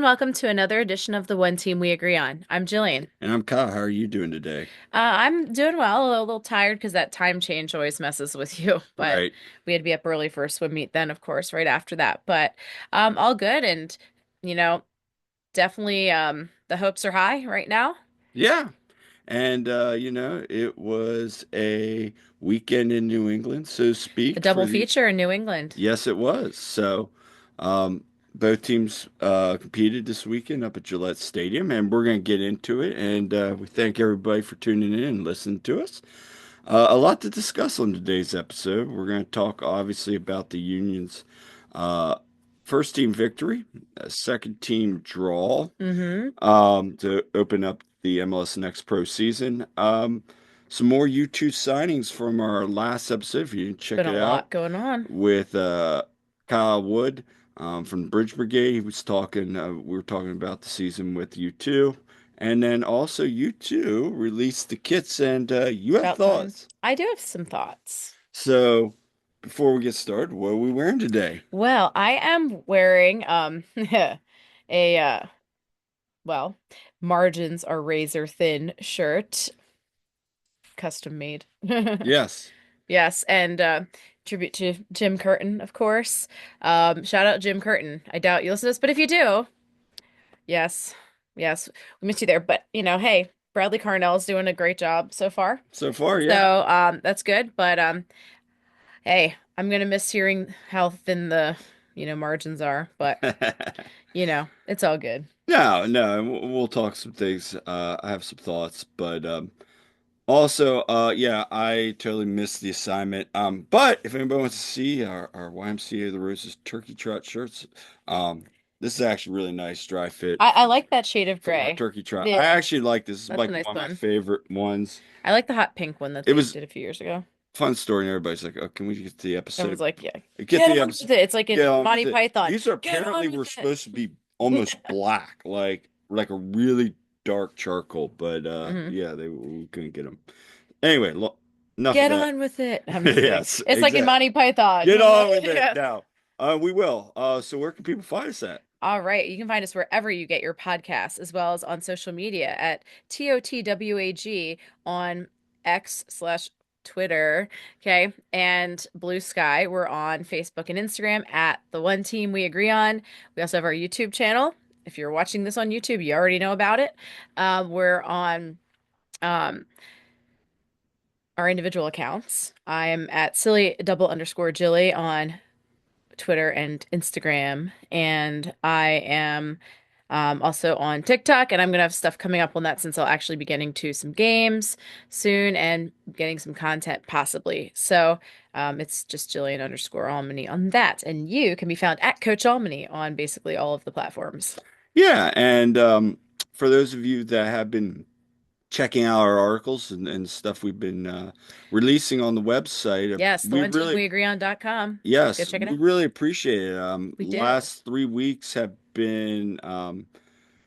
welcome to another edition of the One Team We Agree On. I'm Jillian. And I'm Kyle. How are you doing today? I'm doing well, a little tired because that time change always messes with you, but Right. we had to be up early for a swim meet then, of course, right after that. But all good and you know, definitely the hopes are high right now. Yeah. And it was a weekend in New England, so to A speak, double for the feature in New England. yes, it was. So both teams competed this weekend up at Gillette Stadium, and we're going to get into it. And we thank everybody for tuning in and listening to us. A lot to discuss on today's episode. We're going to talk obviously about the Union's uh, first team victory, a second team draw, Mm-hmm. to open up the MLS Next Pro season. Some more U2 signings from our last episode, if you didn't check Been a it out, lot going on. with Kyle Wood from the Bridge Brigade. He was talking, we were talking about the season with U2. And then also U2 released the kits, and you have About time. thoughts. I do have some thoughts. So before we get started, what are we wearing today? Well, I am wearing a well, margins are razor thin shirt, custom made. Yes. Yes, and tribute to Jim Curtin, of course. Shout out Jim Curtin. I doubt you listen to this, but if you do, yes, yes, we miss you there. But hey, Bradley Carnell's doing a great job so far. So far, yeah. So that's good. But hey, I'm gonna miss hearing how thin the margins are, but it's all good. No, no, and we'll talk some things. I have some thoughts, but also, yeah, I totally missed the assignment. But if anybody wants to see our YMCA of the Roses turkey trot shirts, this is actually really nice, dry fit I like that shade of for our gray. turkey trot. Yeah, I actually like this. This is that's a like nice one of my one. favorite ones. I like the hot pink one that It they was did a few years ago. fun story, and everybody's like, "Oh, can we get to the Everyone's episode? like, yeah, Get get the on episode. with it. It's like Get in on with Monty it." Python. These are Get apparently on were with it. supposed to be almost black, like a really dark charcoal, but Hmm. yeah, we couldn't get them. Anyway, enough of Get that. on with it. I'm just kidding. Yes, It's like in exactly. Monty Python. Get on with it Yes. now. We will. So where can people find us at? All right. You can find us wherever you get your podcasts, as well as on social media at TOTWAG on X/ Twitter. Okay. And Blue Sky. We're on Facebook and Instagram at the One Team We Agree On. We also have our YouTube channel. If you're watching this on YouTube, you already know about it. We're on um, our individual accounts. I am at silly double underscore Jilly on Twitter and Instagram. And I am also on TikTok, and I'm gonna have stuff coming up on that since I'll actually be getting to some games soon and getting some content possibly. So it's just Jillian underscore Almany on that. And you can be found at Coach Almany on basically all of the platforms. Yeah, and for those of you that have been checking out our articles and stuff we've been releasing on the website, Yes, the we one team really we agree on.com. Go yes, check it we out. really appreciate it. We do. Last 3 weeks have been,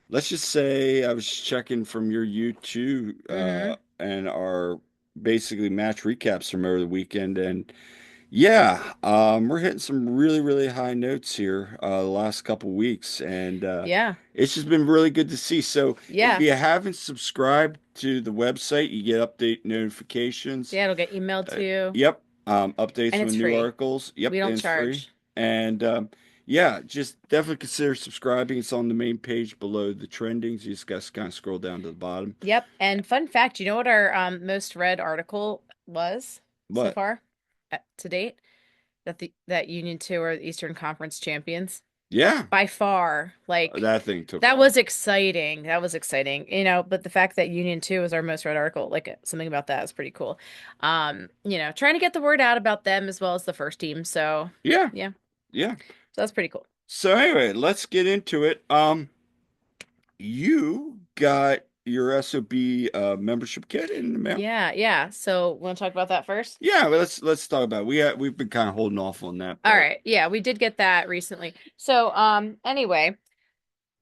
let's just say, I was checking from your YouTube Mm-hmm. and our basically match recaps from over the weekend, and yeah, we're hitting some really, really high notes here the last couple weeks, and Yeah. it's just been really good to see. So if Yeah. you haven't subscribed to the website, you get update notifications. Yeah, it'll get emailed to you. Yep. Updates And with it's new free. articles. We Yep, and don't it's free. charge. And yeah, just definitely consider subscribing. It's on the main page below the trendings. You just got to kind of scroll down to the bottom. Yep. And fun fact, you know what our most read article was so What? far to date? That Union 2 are the Eastern Conference champions. Yeah, By far. Like that thing took that off. was exciting. That was exciting. But the fact that Union 2 was our most read article, like something about that is pretty cool. Trying to get the word out about them as well as the first team. So Yeah, yeah. yeah. So that's pretty cool. So anyway, let's get into it. You got your SOB membership kit in the mail? Yeah, yeah. So want to talk about that first? Yeah, but let's talk about it. We've been kind of holding off on that All part. right. Yeah, we did get that recently. So, anyway,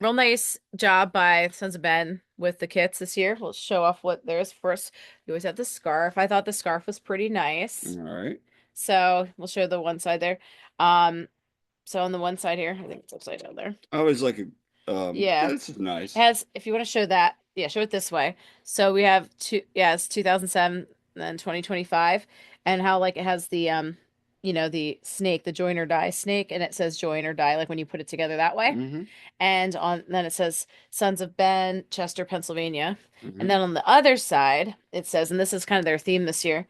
real nice job by Sons of Ben with the kits this year. We'll show off what there is for us. You always have the scarf. I thought the scarf was pretty All nice. right. So we'll show the one side there. Um, so on the one side here, I think it's upside down there. I always like it. Yeah. This is It nice. has, if you want to show that, yeah, show it this way. So we have yeah, it's 2007, then 2025, and how like it has the the snake, the join or die snake, and it says join or die, like when you put it together that way. Mm-hmm. And on then it says Sons of Ben, Chester, Pennsylvania. And Mm-hmm. then on the other side, it says, and this is kind of their theme this year,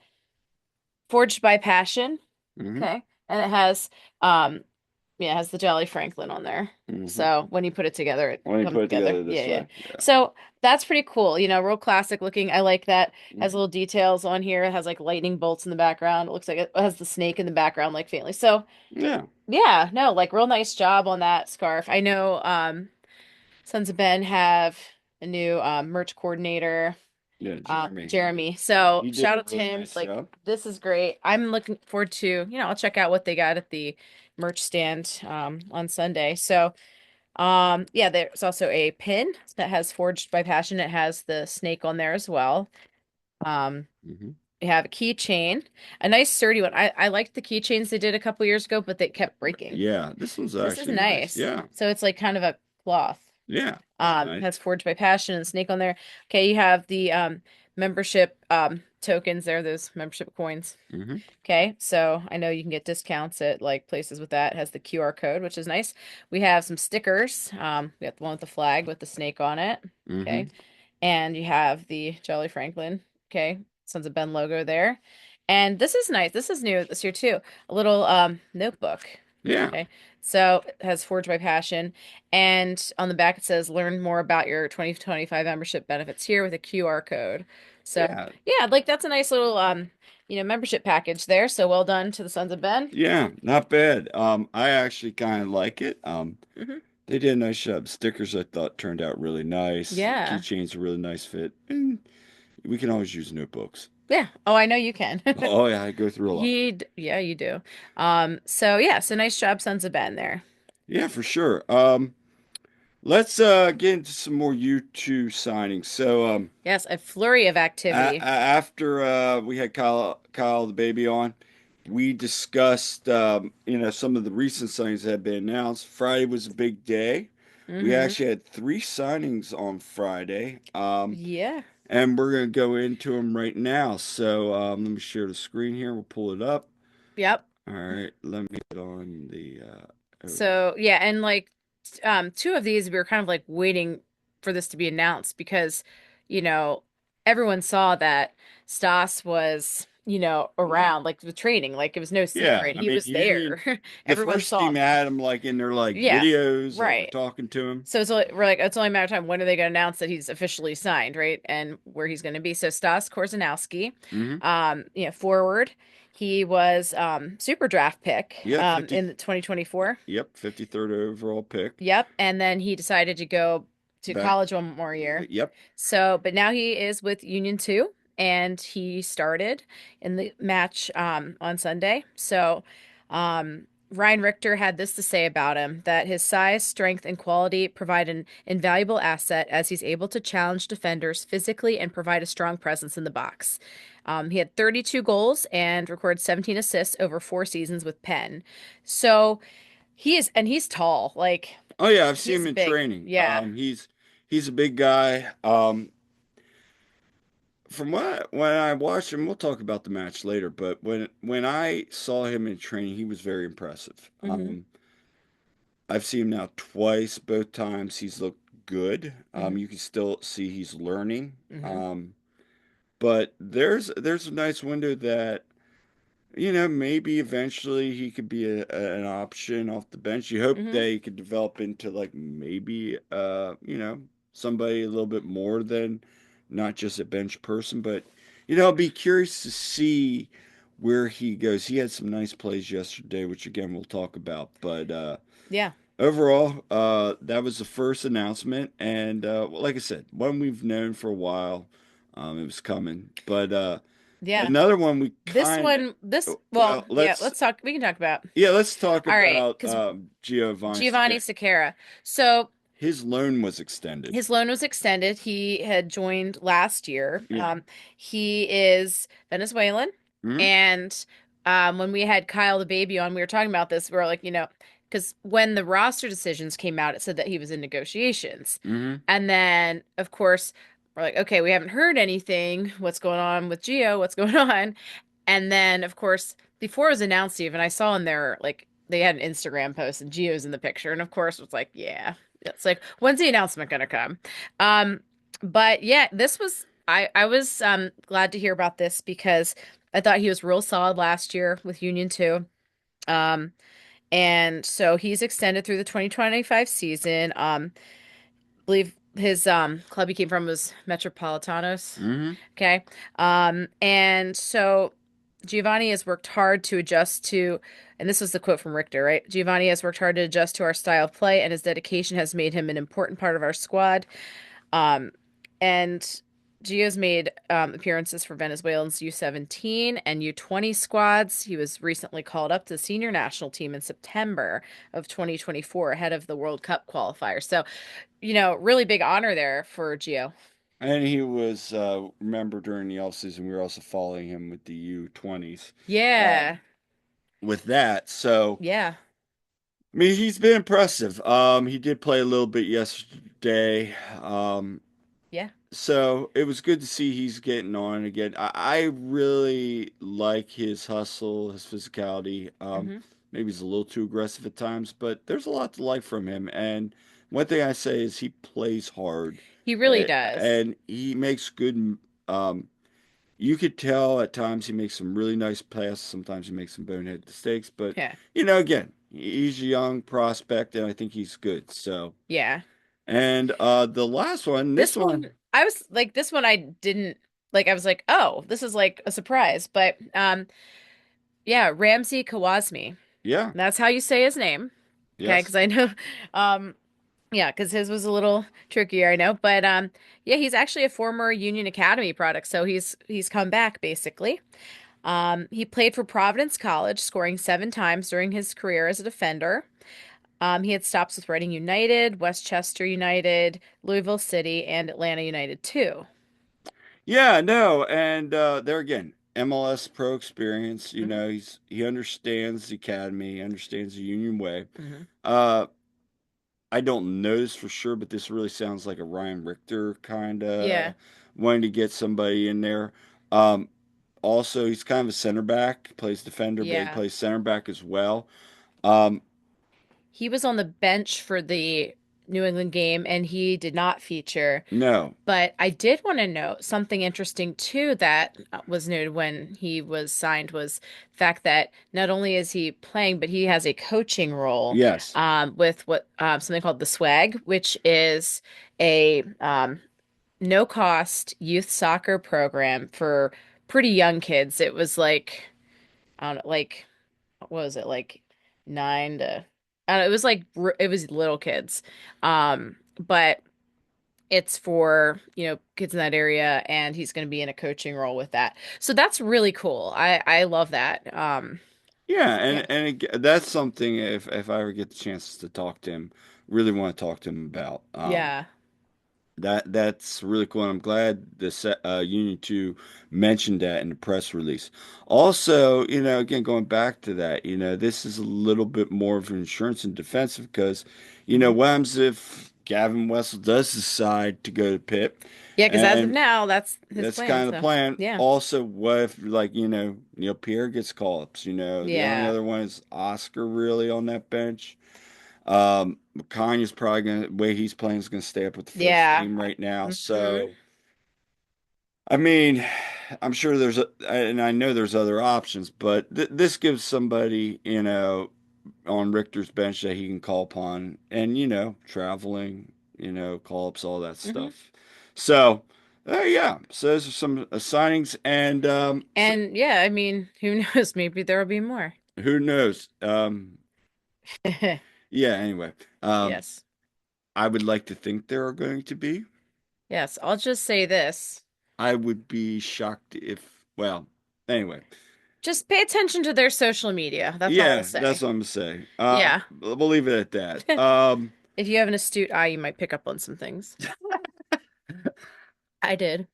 Forged by Passion. Mm-hmm. Okay. And it has yeah, it has the Jolly Franklin on there. Mm-hmm. So when you put it together, it When you comes put it together. together Yeah, this yeah. way, yeah. So that's pretty cool. Real classic looking. I like that. Has Mm-hmm. little details on here. It has like lightning bolts in the background. It looks like it has the snake in the background, like faintly. So Yeah. yeah, no, like real nice job on that scarf. I know Sons of Ben have a new merch coordinator, Yeah, Jeremy. Jeremy. So He did shout a out to really him. nice Like job. this is great. I'm looking forward to, I'll check out what they got at the merch stand on Sunday. So yeah, there's also a pin that has Forged by Passion. It has the snake on there as well. Um, Mm-hmm. we have a keychain, a nice sturdy one. I liked the keychains they did a couple years ago, but they kept breaking. Yeah, this one's This is actually nice. nice. Yeah. So it's like kind of a cloth. Yeah. It's nice. Has Forged by Passion and Snake on there. Okay, you have the membership tokens there, those membership coins. Mm-hmm. Okay, so I know you can get discounts at like places with that. It has the QR code, which is nice. We have some stickers. We got the one with the flag with the snake on it. Okay, Mm-hmm. and you have the Jolly Franklin. Okay, Sons of Ben logo there. And this is nice. This is new this year too. A little notebook. Yeah. Okay. So it has Forged by Passion. And on the back it says learn more about your 2025 membership benefits here with a QR code. So Yeah. yeah, like that's a nice little membership package there. So well done to the Sons of Ben. Yeah, not bad. I actually kind of like it. Hmm. They did a nice job. Stickers I thought turned out really nice. Yeah. Keychains a really nice fit. And we can always use notebooks. Yeah. Oh, I know you can. Oh yeah, I go through a lot. Yeah, you do. So yeah, so nice job, Sons of Ben there. Yeah, for sure. Let's get into some more U2 signings. So Yes, a flurry of activity. after we had Kyle the baby on, we discussed some of the recent signings that had been announced. Friday was a big day. We Hmm. actually had three signings on Friday. Yeah. And we're going to go into them right now. So let me share the screen here. We'll pull it up. Yep. All right, let me get on the oh, So yeah, and like two of these we were kind of like waiting for this to be announced because, you know, everyone saw that Stas was, around like the training, like it was no yeah. secret. I He mean, was usually there. the Everyone first saw team him. had him like in their like Yeah, videos, like we're right. talking to him. So we're like it's only a matter of time when are they going to announce that he's officially signed, right? And where he's going to be. So Stas Korzeniowski, Hmm. forward. He was super draft pick Yeah, 50. in 2024. Yep, 53rd overall pick. Yep. And then he decided to go to Back. college one more year. Yep. So, but now he is with Union 2 and he started in the match on Sunday. So, Ryan Richter had this to say about him that his size, strength, and quality provide an invaluable asset as he's able to challenge defenders physically and provide a strong presence in the box. He had 32 goals and recorded 17 assists over 4 seasons with Penn. So, he's tall. Like Oh yeah, I've seen he's him in big. training. Yeah. He's a big guy. From when I watched him, we'll talk about the match later, but when I saw him in training, he was very impressive. Hmm. I've seen him now twice. Both times he's looked good. Hmm. You can still see he's learning. Hmm. But there's a nice window that maybe eventually he could be an option off the bench. You hope Hmm. that he could develop into like maybe somebody a little bit more than not just a bench person, but I'll be curious to see where he goes. He had some nice plays yesterday, which again we'll talk about. But Yeah. overall, that was the first announcement, and well, like I said, one we've known for a while. It was coming, but Yeah. another one we This kind one, well, well, yeah, we can talk about. let's talk All right, about because Giovanni Giovanni Sca- Sequeira. So His loan was extended. his loan was extended. He had joined last year. Yeah. He is Venezuelan. Hmm. And when we had Kyle the baby on, we were talking about this. We were like, because when the roster decisions came out, it said that he was in negotiations. Hmm. And then, of course, we're like, okay, we haven't heard anything. What's going on with Gio? What's going on? And then, of course, before it was announced, even I saw in there like they had an Instagram post and Gio's in the picture, and of course, it was like, yeah, it's like, when's the announcement gonna come? Um, but yeah, this was I was glad to hear about this because I thought he was real solid last year with Union 2. Um, and so he's extended through the 2025 season. I believe his club he came from was Metropolitanos. Hmm. Okay. And so Giovanni has worked hard to adjust to, and this was the quote from Richter, right? Giovanni has worked hard to adjust to our style of play, and his dedication has made him an important part of our squad. Um, and Gio's made appearances for Venezuelans U17 and U20 squads. He was recently called up to the senior national team in September of 2024 ahead of the World Cup qualifier. So, really big honor there for Gio. And he was, remember during the offseason, we were also following him with the U20s. Yeah. With that, so Yeah. I mean, he's been impressive. He did play a little bit yesterday. Yeah. So it was good to see he's getting on again. I really like his hustle, his physicality. Hmm. Maybe he's a little too aggressive at times, but there's a lot to like from him. And one thing I say is he plays hard, He really does. and he makes good. Um, you could tell at times he makes some really nice passes. Sometimes he makes some bonehead mistakes, but Yeah. again, he's a young prospect, and I think he's good. So, Yeah. and the last one, this This one, one, I was like, this one I didn't like. I was like, oh, this is like a surprise. But yeah, Ramsey Kawasmi. yeah, That's how you say his name. Okay, yes. because I know, um, yeah, because his was a little trickier, I know. But yeah, he's actually a former Union Academy product, so he's come back basically. He played for Providence College, scoring 7 times during his career as a defender. He had stops with Reading United, Westchester United, Louisville City, and Atlanta United too. Yeah, no, and there again, MLS Pro experience. Hmm. He understands the academy, he understands the Union way. Hmm. Uh, I don't know this for sure, but this really sounds like a Ryan Richter kind Yeah, of wanting to get somebody in there. Um, Also, he's kind of a center back, plays defender, but he yeah. plays center back as well. Um, He was on the bench for the New England game and he did not feature. no, But I did want to note something interesting too that was noted when he was signed was the fact that not only is he playing, but he has a coaching role yes, with what something called the Swag, which is a no cost youth soccer program for pretty young kids. It was like I don't know, like what was it like 9 to I don't know, it was like it was little kids. But it's for, kids in that area and he's going to be in a coaching role with that. So that's really cool. I love that. yeah, Yeah. that's something if I ever get the chance to talk to him, really want to talk to him about. Yeah. That's really cool, and I'm glad Union 2 mentioned that in the press release. Also, again, going back to that, this is a little bit more of an insurance and defensive because, Hmm. what happens if Gavin Wessel does decide to go to Pitt, Yeah, because as of and now, that's his that's plan. kind of the So, plan. yeah. Also, what if, like, Neil Pierre gets call-ups, the only Yeah. other one is Oscar really on that bench. Kanye's probably gonna way he's playing is gonna stay up with the first Yeah. team right now. Hmm. So I mean, I'm sure and I know there's other options, but this gives somebody, on Richter's bench that he can call upon, and traveling, call ups, all that Hmm. stuff. So, yeah. So those are some signings, and And yeah, I mean, who knows? Maybe there will be more. who knows? Yeah. Anyway, um, Yes. I would like to think there are going to be. Yes. I'll just say this. I would be shocked if, well, anyway. Just pay attention to their social media. That's all I'll Yeah, that's say. what I'm saying. Yeah. We'll leave it at that. If you have an astute eye, you might pick up on some things. I did.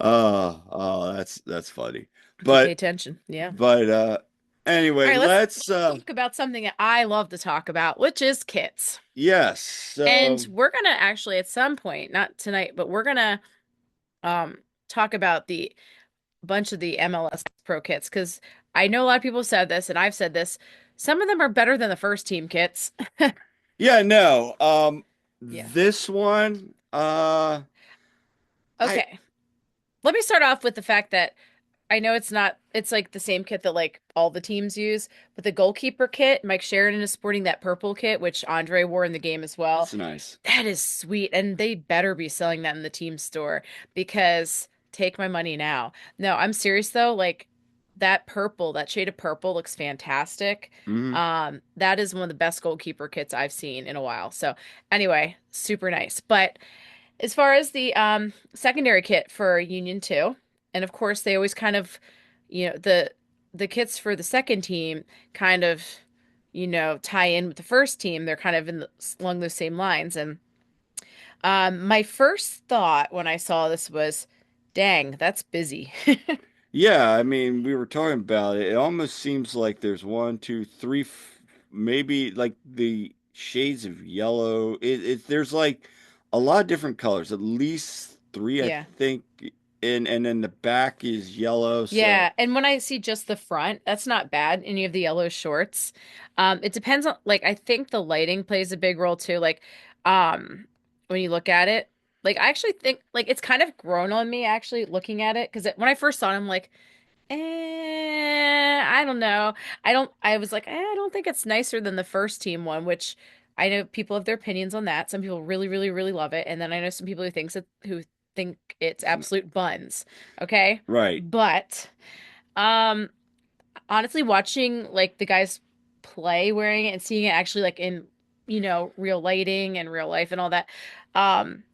Oh, that's funny. If you pay But attention. Yeah. but Anyway, All right, let's let's talk about something that I love to talk about, which is kits. yes. And So we're gonna actually at some point, not tonight, but we're gonna um talk about the bunch of the MLS Pro kits because I know a lot of people have said this, and I've said this. Some of them are better than the first team kits. yeah, no. Yeah. This one, I Okay. Let me start off with the fact that I know it's not, it's like the same kit that like all the teams use, but the goalkeeper kit, Mike Sheridan is sporting that purple kit, which Andre wore in the game as well. it's nice. That is sweet. And they better be selling that in the team store because take my money now. No, I'm serious though. Like that purple, that shade of purple looks fantastic. Hmm. That is one of the best goalkeeper kits I've seen in a while. So anyway, super nice. But as far as the secondary kit for Union 2, and of course they always kind of, the kits for the second team kind of, tie in with the first team. They're kind of along those same lines. And my first thought when I saw this was, dang, that's busy. Yeah, I mean, we were talking about it. It almost seems like there's one, two, three, maybe like the shades of yellow. There's like a lot of different colors, at least three, I Yeah. think. And then the back is yellow. So Yeah, and when I see just the front, that's not bad. And you have the yellow shorts. It depends on like I think the lighting plays a big role too. Like, um, when you look at it, like I actually think like it's kind of grown on me actually looking at it because when I first saw it, I'm like, I don't know. I was like, I don't think it's nicer than the first team one, which I know people have their opinions on that. Some people really, really, really love it, and then I know some people who think it's it's n- absolute buns. Okay, right. but um, honestly, watching like the guys play wearing it and seeing it actually like in, real lighting and real life and all that,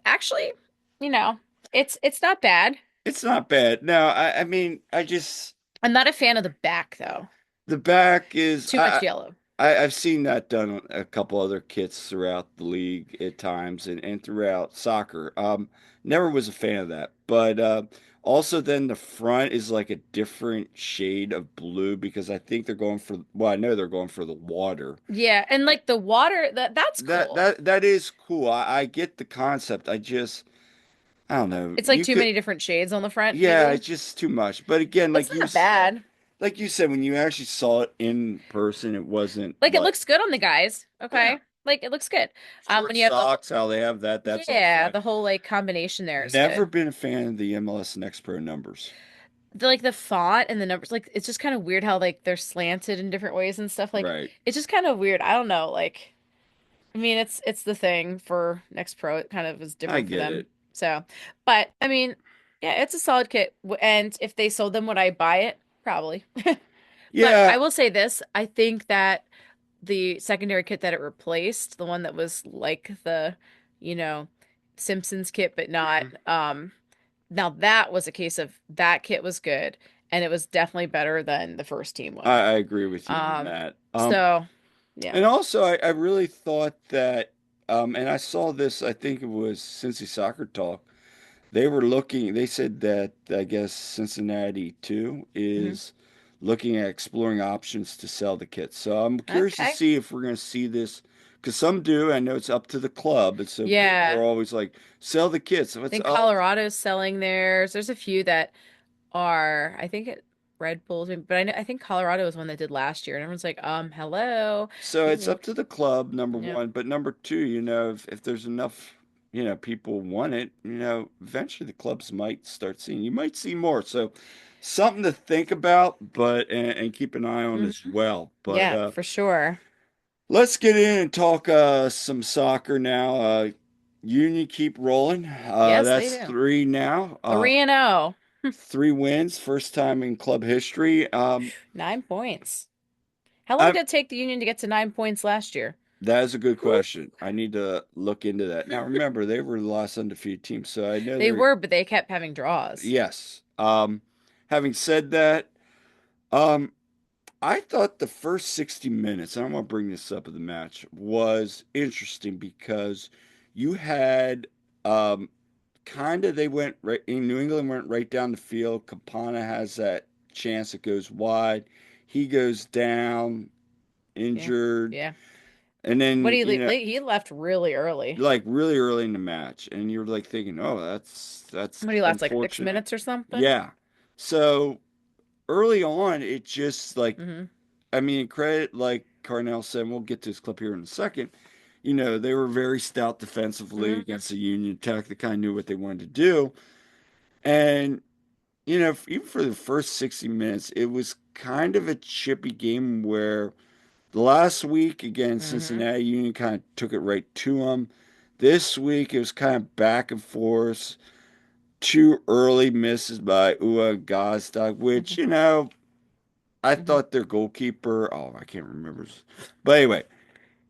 actually, you know, it's not bad. It's not bad. Now, I mean, I just I'm not a fan of the back though. the back is Too much yellow. I've seen that done on a couple other kits throughout the league at times and throughout soccer. Never was a fan of that, but also then the front is like a different shade of blue because I think they're going for well, I know they're going for the water. Yeah, and Eh, like the water, that's That cool. that that is cool. I get the concept. I don't know. It's like You too could many different shades on the front, yeah, maybe. it's just too much. But again, But it's not bad. like you said, when you actually saw it in person, it wasn't Like it like looks good on the guys. yeah. Okay. Like it looks good. Short When you have the whole, socks, how they have that, that's all yeah, fine. the whole like combination there is Never good. been a fan of the MLS Next Pro numbers. Like the font and the numbers, like it's just kind of weird how like they're slanted in different ways and stuff. Like Right. it's just kind of weird. I don't know. Like I mean, it's the thing for Next Pro. It kind of is I different for get them. it. So, but I mean, yeah, it's a solid kit. And if they sold them, would I buy it? Probably. But I Yeah. will say this, I think that the secondary kit that it replaced, the one that was like the, you know, Simpsons kit, but not, Mhm. now that was a case of that kit was good and it was definitely better than the first team one. I agree with you on Um, that. so yeah. And also I really thought that and I saw this, I think it was Cincy Soccer Talk. They were looking, they said that I guess Cincinnati too Hmm. is looking at exploring options to sell the kits. So I'm curious to Okay. see if we're going to see this because some do. I know it's up to the club. And so people are Yeah. always like, sell the kits. So I it's think up. Colorado's selling theirs. There's a few that are, I think it Red Bulls, but I think Colorado was one that did last year, and everyone's like, hello. So it's People, up to the club, number yep. one. But number two, if there's enough, people want it, eventually the clubs might start seeing. You might see more. So something to think about, but and keep an eye on as Hmm. well. But Yeah, for sure. let's get in and talk some soccer now. Union keep rolling. Yes, they That's do. three now. 3-0. Three wins, first time in club history. 9 points. How long I, did it take the Union to get to 9 points last year? that is a good question. I need to look into that. Now, remember, they were the last undefeated team, so I know They they're were, but they kept having draws. yes. Having said that, um, I thought the first 60 minutes, and I'm going to bring this up of the match, was interesting because you had um, kind of they went right in New England went right down the field. Campana has that chance that goes wide. he goes down Yeah. injured, Yeah. and What do then you leave? He left really early. like really early in the match, and you're like thinking, oh, that's What do you last like six unfortunate. minutes or something? Yeah. So early on, it just like Hmm. I mean, credit like Carnell said, and we'll get to this clip here in a second. You know, they were very stout defensively Hmm. against the Union Tech. They kind of knew what they wanted to do. And, you know, even for the first 60 minutes, it was kind of a chippy game where the last week against Hmm. Cincinnati Union kind of took it right to them. This week, it was kind of back and forth. Two early misses by Ua Gazdag, Hmm. which, you know, I Hmm. thought their goalkeeper, oh, I can't remember. But anyway,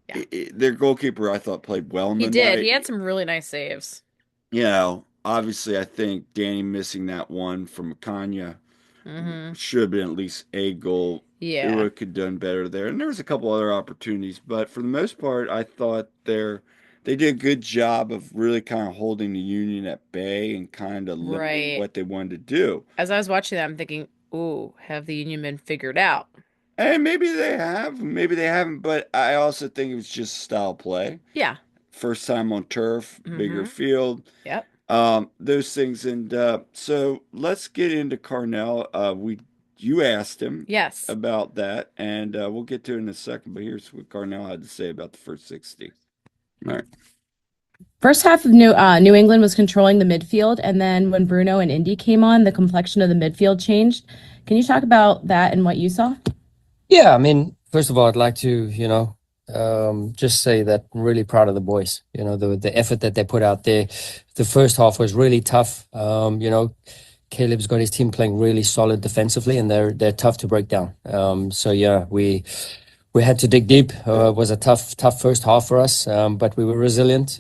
Yeah. their goalkeeper I thought played well in He the did. He night. had some really nice saves. You know, obviously I think Danny missing that one from Akanya Hmm. should have been at least a goal. Yeah. Ua could have done better there. And there was a couple other opportunities, but for the most part, I thought they did a good job of really kind of holding the Union at bay and kind of limiting Right. what they wanted to do. As I was watching that, I'm thinking, ooh, have the Union been figured out? And maybe they have, maybe they haven't, but I also think it was just style play. Yeah. First time on turf, bigger Hmm. field, Yep. those things. And so let's get into Carnell. We you asked him Yes. about that, and we'll get to it in a second. But here's what Carnell had to say about the first 60. All right. First half of New England was controlling the midfield, and then when Bruno and Indy came on, the complexion of the midfield changed. Can you talk about that and what you saw? Yeah, I mean, first of all, I'd like to, just say that I'm really proud of the boys. The effort that they put out there. The first half was really tough. Caleb's got his team playing really solid defensively, and they're tough to break down. So yeah, we had to dig deep. It was a tough first half for us, but we were resilient.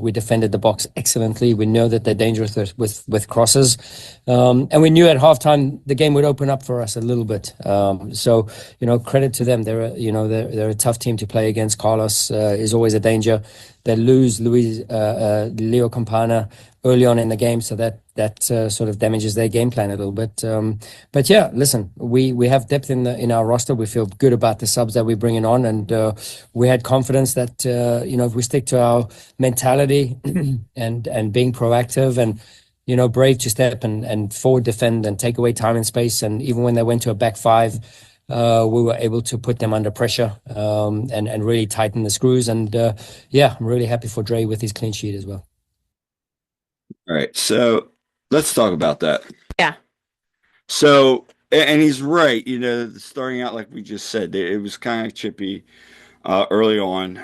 We defended the box excellently. We know that they're dangerous with crosses, and we knew at halftime the game would open up for us a little bit. So credit to them. They're a tough team to play against. Carlos is always a danger. They lose Leo Campana early on in the game, so that sort of damages their game plan a little bit. But yeah, listen, we have depth in our roster. We feel good about the subs that we're bringing on, and we had confidence that if we stick to our mentality and being proactive and brave to step and forward defend and take away time and space, and even when they went to a back five. We were able to put them under pressure and really tighten the screws. And yeah, I'm really happy for Dre with his clean sheet as well. All right. So let's talk about that. Yeah. So, and he's right. You know, starting out like we just said, it was kind of chippy early on.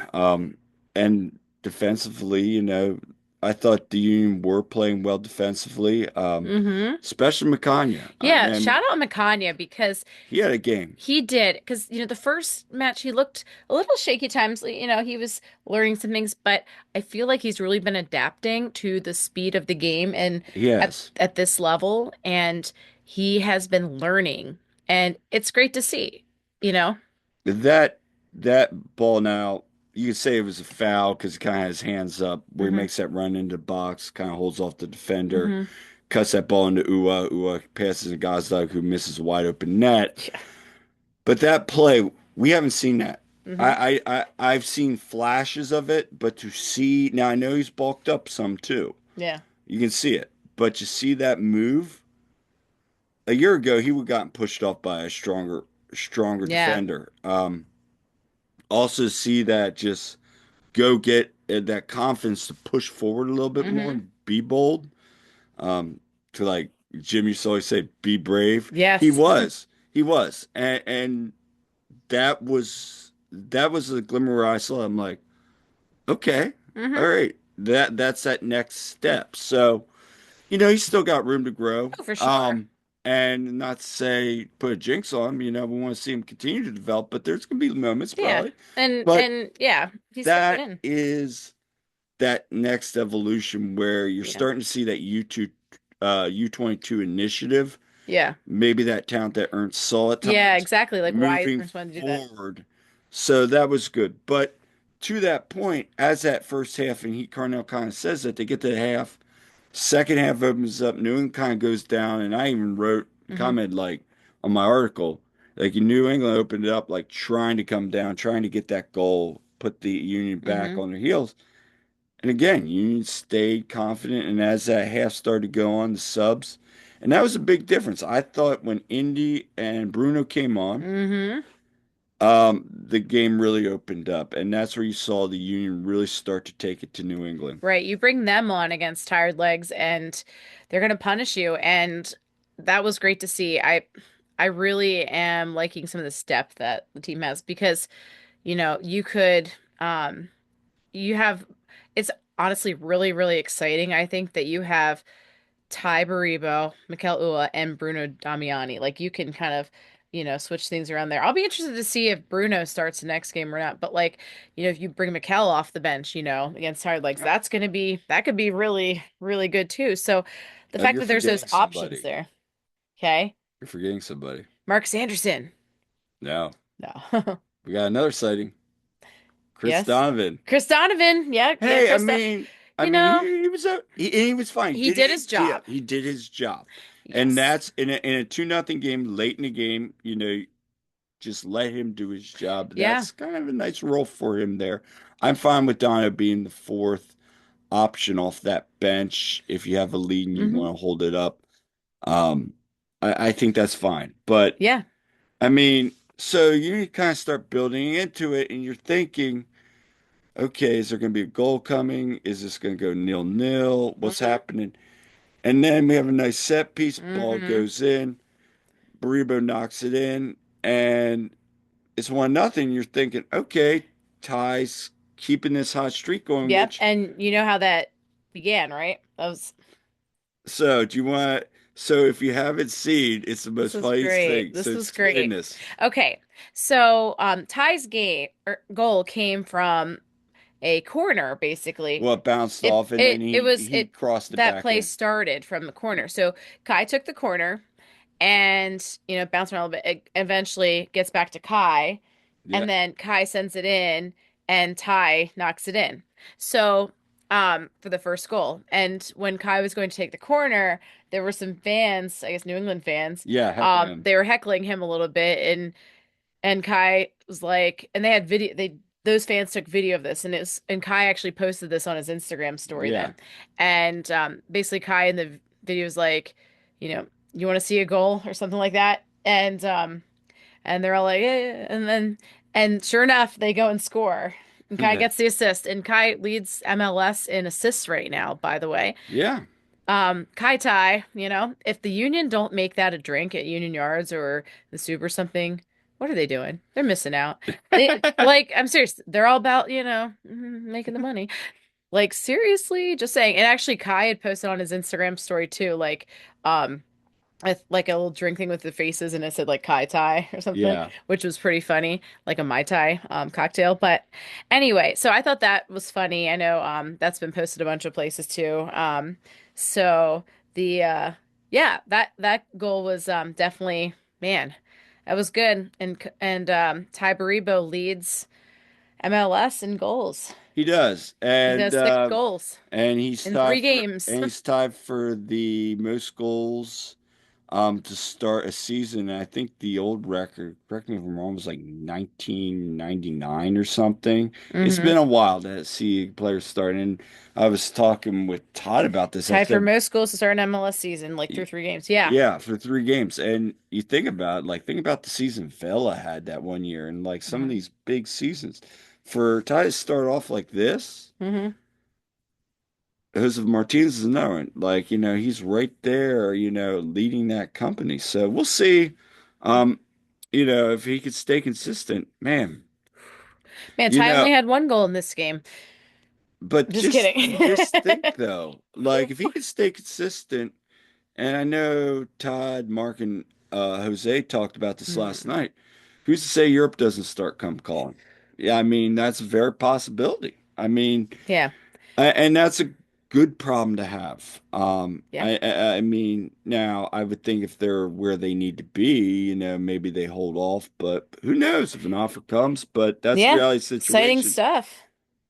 And defensively, you know, I thought the Union were playing well defensively, Hmm. especially McCanya. Yeah. And Shout out Makanya because he had a game. he did. Because, the first match he looked a little shaky times. He was learning some things, but I feel like he's really been adapting to the speed of the game and at Yes. at this level, and he has been learning, and it's great to see, you know? That that ball now, you could say it was a foul because he kind of has hands up where he Hmm. makes that run into the box, kind of holds off the defender, Hmm. cuts that ball into Ua. Ua passes to Gazdag, who misses a wide open net. Yeah. But that play, we haven't seen that. Hmm. I've seen flashes of it, but to see now, I know he's bulked up some too. Yeah. You can see it, but to see that move a year ago, he would have gotten pushed off by a stronger Yeah. defender. Also see that just go get that confidence to push forward a little bit more Hmm. and be bold. To like Jim used to always say, be brave. Yes. He was, and that was a glimmer where I saw. I'm like, okay, all Hmm. right, that's that next step. So you know, he's still got room to grow. Oh, for sure. And not to say put a jinx on him, you know, we want to see him continue to develop, but there's gonna be moments Yeah. probably. And But yeah, he's stepping that in. is that next evolution where you're Yeah. starting to see that U22 initiative, Yeah. maybe that talent that Ernst saw at Yeah, times, exactly. Like why moving Ernst wanted to do that. forward. So that was good. But to that point, as that first half, and he Carnell kind of says that they get to the half, second half opens up, New England kind of goes down, and I even wrote Hmm. comment like on my article, Like New England opened it up, like trying to come down, trying to get that goal, put the Union back Hmm. on their heels. And again, Union stayed confident. And as that half started to go on, the subs, and that was a big difference. I thought when Indy and Bruno came on, Hmm. the game really opened up. And that's where you saw the Union really start to take it to New England. Right. You bring them on against tired legs and they're going to punish you. And that was great to see. I really am liking some of the depth that the team has because, you could you have it's honestly really, really exciting. I think that you have Ty Baribo, Mikel Ua, and Bruno Damiani. Like you can kind of, switch things around there. I'll be interested to see if Bruno starts the next game or not. But like, if you bring Mikel off the bench, against tired legs, that could be really, really good too. So the fact You're that there's those forgetting options somebody. there. Okay. You're forgetting somebody. Mark Sanderson. No, No. we got another sighting. Chris Yes. Donovan. Chris Donovan. Yeah, yeah, Hey, I You mean, know, he was he was fine. He he did did his his deal. job. He did his job, and Yes. that's in a 2-0 game, late in the game. Just let him do his job. Yeah. That's kind of a nice role for him there. I'm fine with Dono being the fourth option off that bench if you have a lead and you Hmm. want to hold it up. Um, I think that's fine. But Yeah. I mean, so you kind of start building into it, and you're thinking, okay, is there going to be a goal coming? Is this going to go nil-nil? What's Hmm. happening? And then we have a nice set piece. Ball Hmm. goes in. Baribo knocks it in, and it's 1-0. You're thinking, okay, Ty's keeping this hot streak going, Yep. which, And you know how that began, right? That was so do you want, so if you haven't seen, it's the This most was funniest great. thing. This So was explain great. this. Okay. So Ty's game or goal came from a corner, basically. Well, it bounced It off, and then it it was he it crossed it that back play in. started from the corner. So Kai took the corner and bounced around a little bit. It eventually gets back to Kai, Yeah. and then Kai sends it in, and Ty knocks it in. So, for the first goal. And when Kai was going to take the corner, there were some fans, I guess New England fans, Yeah, heckling him. they were heckling him a little bit, and Kai was like, and they had video, those fans took video of this, and Kai actually posted this on his Instagram story Yeah. then, and basically Kai in the video was like, you want to see a goal or something like that, and they're all like, eh, and sure enough, they go and score. And Kai gets the assist, and Kai leads MLS in assists right now, by the way. Yeah. Kai Tai, if the Union don't make that a drink at Union Yards or the Soup or something, what are they doing? They're missing out. Like, I'm serious. They're all about, making the money. Like, seriously, just saying. And actually, Kai had posted on his Instagram story too, um, like a little drink thing with the faces, and it said like Kai Tai or something, Yeah. which was pretty funny, like a Mai Tai cocktail. But anyway, so I thought that was funny. I know that's been posted a bunch of places too. So the yeah, that goal was definitely, man, that was good. And Ty Baribo leads MLS in goals. He does. He does 6 goals And in 3 games. he's tied for the most goals to start a season. And I think the old record, correct me if I'm wrong, was like 1999 or something. It's Hmm. been a while to see players start. And I was talking with Todd about this. I Tied for said, most goals to start an MLS season, like through 3 games. Yeah. yeah, for 3 games. And you think about think about the season Vela had that one year and like some of Hmm. these big seasons. For Ty to start off like this, Hmm. Joseph Martinez is knowing, he's right there, leading that company. So we'll see, um, if he could stay consistent, man, Man, you Ty know, only had 1 goal in this game. but Just kidding. just think though, like if he could stay consistent, and I know Todd, Mark, and Jose talked about this last Mhm. night. Who's to say Europe doesn't start come calling? Yeah, I mean, that's a very possibility. I mean, Yeah. and that's a good problem to have. Yeah. I mean, now I would think if they're where they need to be, maybe they hold off, but who knows if an offer comes, but that's the Yeah. reality Exciting situation. stuff.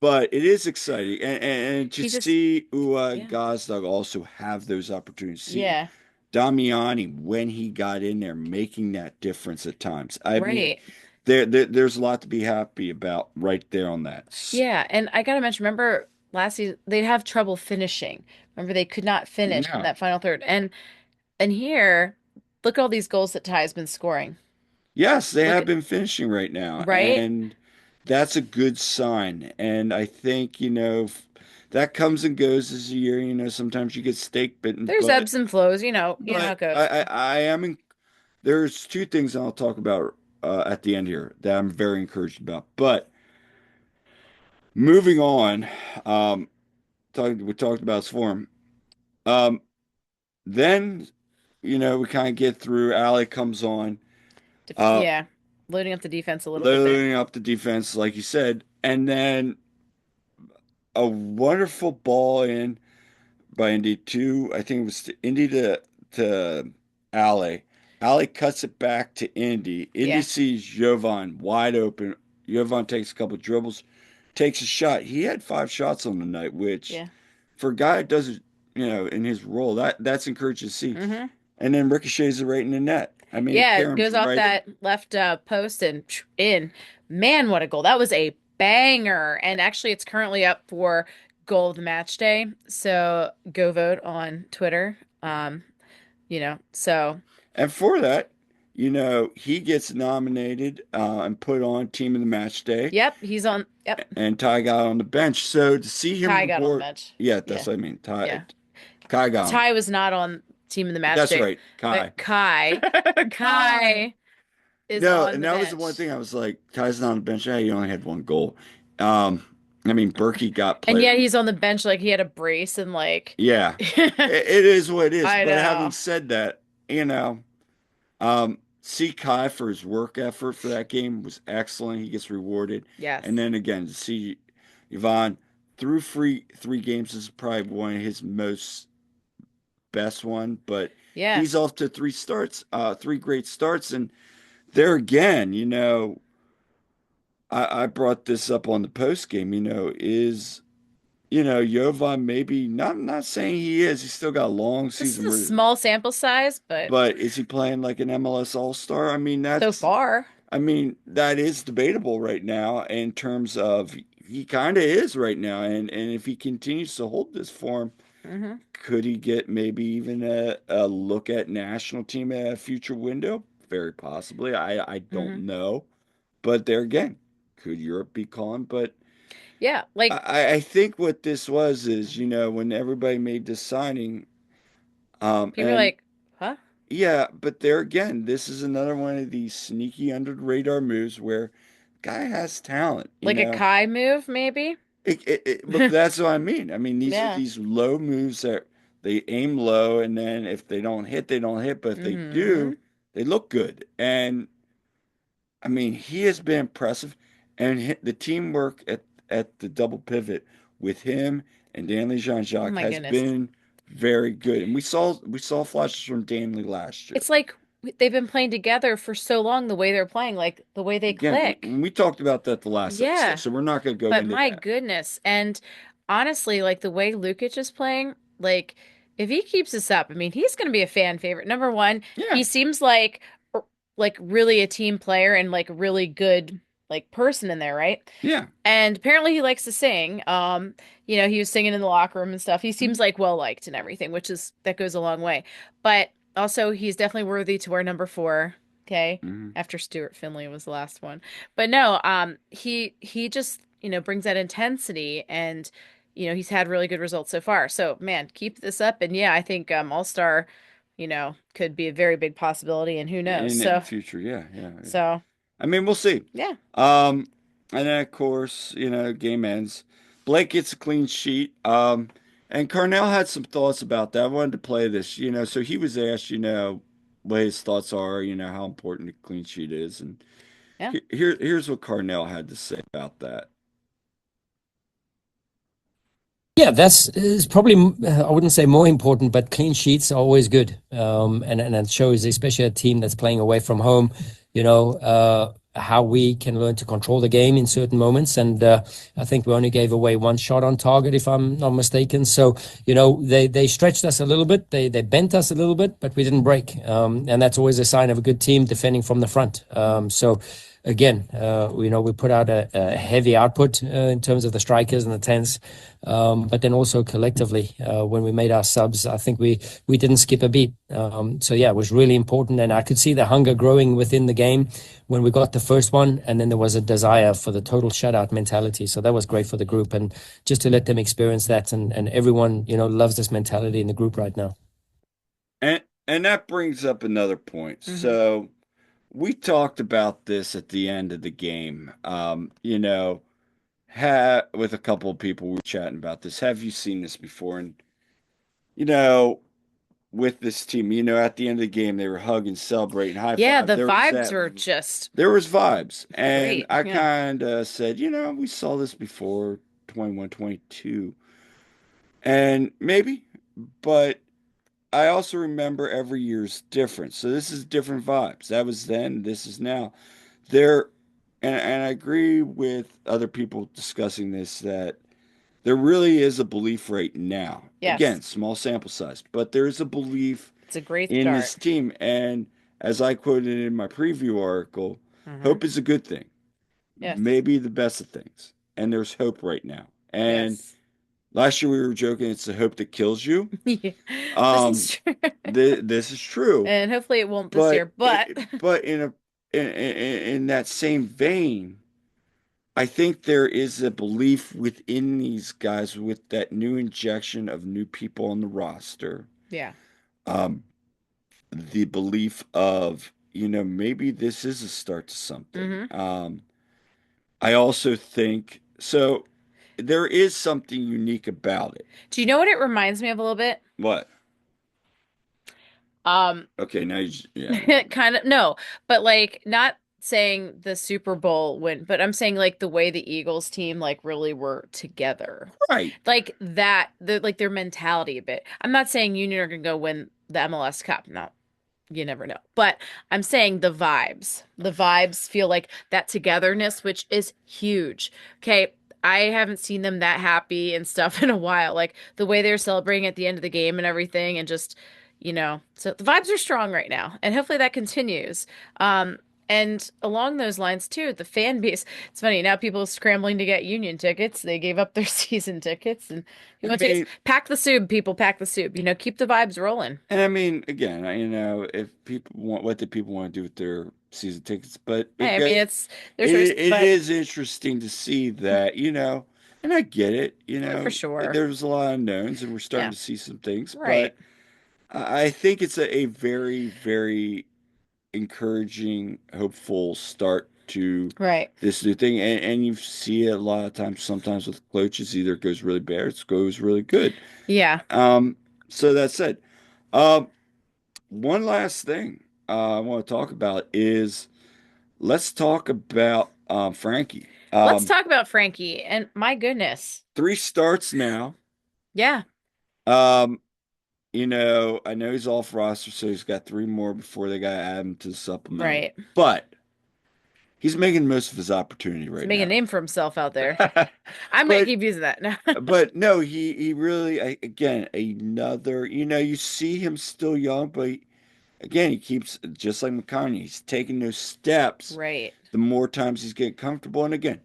But it is exciting. And to He just, see Ua and yeah. Gazdag also have those opportunities. See Yeah. Damiani, when he got in there, making that difference at times. I mean, Right. there's a lot to be happy about right there on that. Yeah, and I gotta mention, remember last season they'd have trouble finishing. Remember they could not finish in Yeah. that final third. And here, look at all these goals that Ty's been scoring. Yes, they Look have at been finishing right now, right? and that's a good sign. And I think, that comes and goes as a year. Sometimes you get stake bitten, There's ebbs and flows, you know how but it goes. I am there's two things I'll talk about at the end here that I'm very encouraged about. But moving on, um, we talked about his form. Um, then we kind of get through. Allie comes on, uh, Yeah, loading up the defense a little bit there. loading up the defense, like you said, and then a wonderful ball in by Indy to, I think it was to Indy to Allie. Allie cuts it back to Indy. Indy Yeah, sees Jovan wide open. Jovan takes a couple dribbles, takes a shot. He had 5 shots on the night, which yeah. for a guy that does it, in his role, that's encouraging to see. Mm-hmm. And then ricochets it right in the net. I mean, it Yeah, it caroms goes off right in. that left post and in. Man, what a goal. That was a banger. And actually, it's currently up for goal of the match day. So go vote on Twitter. So And for that, he gets nominated and put on team of the match day, yep, he's on. Yep, and Ty got on the bench. So to see him Ty got on the reward, bench. yeah, that's Yeah, what I mean. yeah. Kai got on. Ty was not on team of the match That's day, right, Kai. but Kai is No, on and the that was the one bench. thing I was like, Ty's not on the bench. Yeah, he only had 1 goal. Um, I mean, Berkey got And played. yet he's on the bench like he had a brace and like Yeah, it is what it is. I But having know. said that, see Kai for his work effort for that game was excellent. He gets rewarded. And Yes. then again, to see Yvonne through three games is probably one of his most best one, but Yeah. he's off to 3 great starts. And there again, I brought this up on the post game, Jovan maybe not, I'm not saying he is. He's still got a long This is season a where, small sample size, but but is he playing like an MLS All-Star? so far. I mean, that is debatable right now in terms of he kind of is right now. And if he continues to hold this form, Hmm. could he get maybe even a look at national team at a future window? Very possibly. I don't Hmm. know. But there again, could Europe be calling? But Yeah. Like I think what this was is, when everybody made this signing, people are and like, huh? yeah, but there again, this is another one of these sneaky under the radar moves where guy has talent, Like a Kai move, maybe? but that's what I mean. I mean, these are Yeah. these low moves that they aim low, and then if they don't hit, they don't hit. But if they Hmm. do, they look good. And I mean, he has been impressive, and the teamwork at the double pivot with him and Danley Oh Jean-Jacques my has goodness. been very good. And we saw flashes from Danley last year. It's like they've been playing together for so long, the way they're playing, like the way they Again, click. we talked about that the last episode, Yeah. so we're not going to go But into my that. goodness. And honestly, like the way Lukic is playing, like if he keeps this up, I mean, he's going to be a fan favorite. Number one, Yeah, he seems like really a team player and like a really good like person in there, right? yeah. And apparently he likes to sing. He was singing in the locker room and stuff. He seems like well liked and everything, which is that goes a long way. But also he's definitely worthy to wear number 4. Okay. Mhm. After Stuart Finley was the last one. But no, he just, brings that intensity and he's had really good results so far. So man, keep this up. And yeah, I think All-Star, could be a very big possibility and who knows. In the So future, yeah, yeah. so I mean, we'll see. yeah. Um, and then of course, game ends. Blake gets a clean sheet. And Carnell had some thoughts about that. I wanted to play this, so he was asked, what his thoughts are, how important a clean sheet is. And Yeah. here's what Carnell had to say about that. Yeah, that's is probably I wouldn't say more important, but clean sheets are always good. And it shows, especially a team that's playing away from home, how we can learn to control the game in certain moments. And I think we only gave away one shot on target, if I'm not mistaken. So, they stretched us a little bit, they bent us a little bit, but we didn't break. And that's always a sign of a good team defending from the front. So again, we put out a heavy output in terms of the strikers and the tens, but then also collectively, when we made our subs, I think we didn't skip a beat. So yeah, it was really important, and I could see the hunger growing within the game when we got the first one, and then there was a desire for the total shutout mentality. So that was great for the group, and just to let them experience that, and everyone loves this mentality in the group right now. And that brings up another point. So we talked about this at the end of the game. With a couple of people we were chatting about this. Have you seen this before? And you know, with this team, at the end of the game, they were hugging, celebrating, high Yeah, five. the vibes were just There was vibes, and great. I Yeah. kind of said, we saw this before, 21, 22, and maybe, but I also remember every year's different. So this is different vibes. That was then, this is now. There, and I agree with other people discussing this that there really is a belief right now. Yes. Again, small sample size, but there is a belief It's a great in start. this team. And as I quoted in my preview article, Hmm. hope is a good thing, Yes. maybe the best of things. And there's hope right now. And Yes. last year we were joking, it's the hope that kills you. Yeah. This Um, is true. this is true, And hopefully it won't this but year, but in that same vein, I think there is a belief within these guys with that new injection of new people on the roster. yeah. Um, the belief of, maybe this is a start to something. Hmm. I also think so. There is something unique about it. Do you know what it reminds me of a little bit? What? Um, Okay, now yeah, never mind. kind of no, but like not saying the Super Bowl win, but I'm saying like the way the Eagles team like really were together. Right. Like that, like their mentality a bit. I'm not saying Union are gonna go win the MLS Cup. No, you never know. But I'm saying the vibes. The vibes feel like that togetherness, which is huge. Okay. I haven't seen them that happy and stuff in a while. Like the way they're celebrating at the end of the game and everything, and just, so the vibes are strong right now. And hopefully that continues. And along those lines too, the fan base, it's funny, now people are scrambling to get Union tickets. They gave up their season tickets and I you want tickets. mean, Pack the soup, people, pack the soup. Keep the vibes rolling. and I mean, again, if people want, what do people want to do with their season tickets? But Hey, I mean, it's their choice, it but is interesting to see that, and I get it, oh, for sure. there's a lot of unknowns and we're starting Yeah, to see some things, right, but I think it's a very, very encouraging, hopeful start to right. this new thing. And you see it a lot of times, sometimes with coaches, either it goes really bad or it goes really good. Yeah. Um, so that said, um, one last thing I want to talk about is let's talk about Frankie. Let's talk about Frankie. And my goodness. 3 starts now. Yeah, Um, I know he's off roster, so he's got 3 more before they got to add him to the supplemental. right. But he's making most of his opportunity He's right making a now. name for himself out there. I'm gonna But keep using that. but no, he really again another. You see him still young, but again he keeps just like McConaughey. He's taking those steps. Right. The more times he's getting comfortable, and again,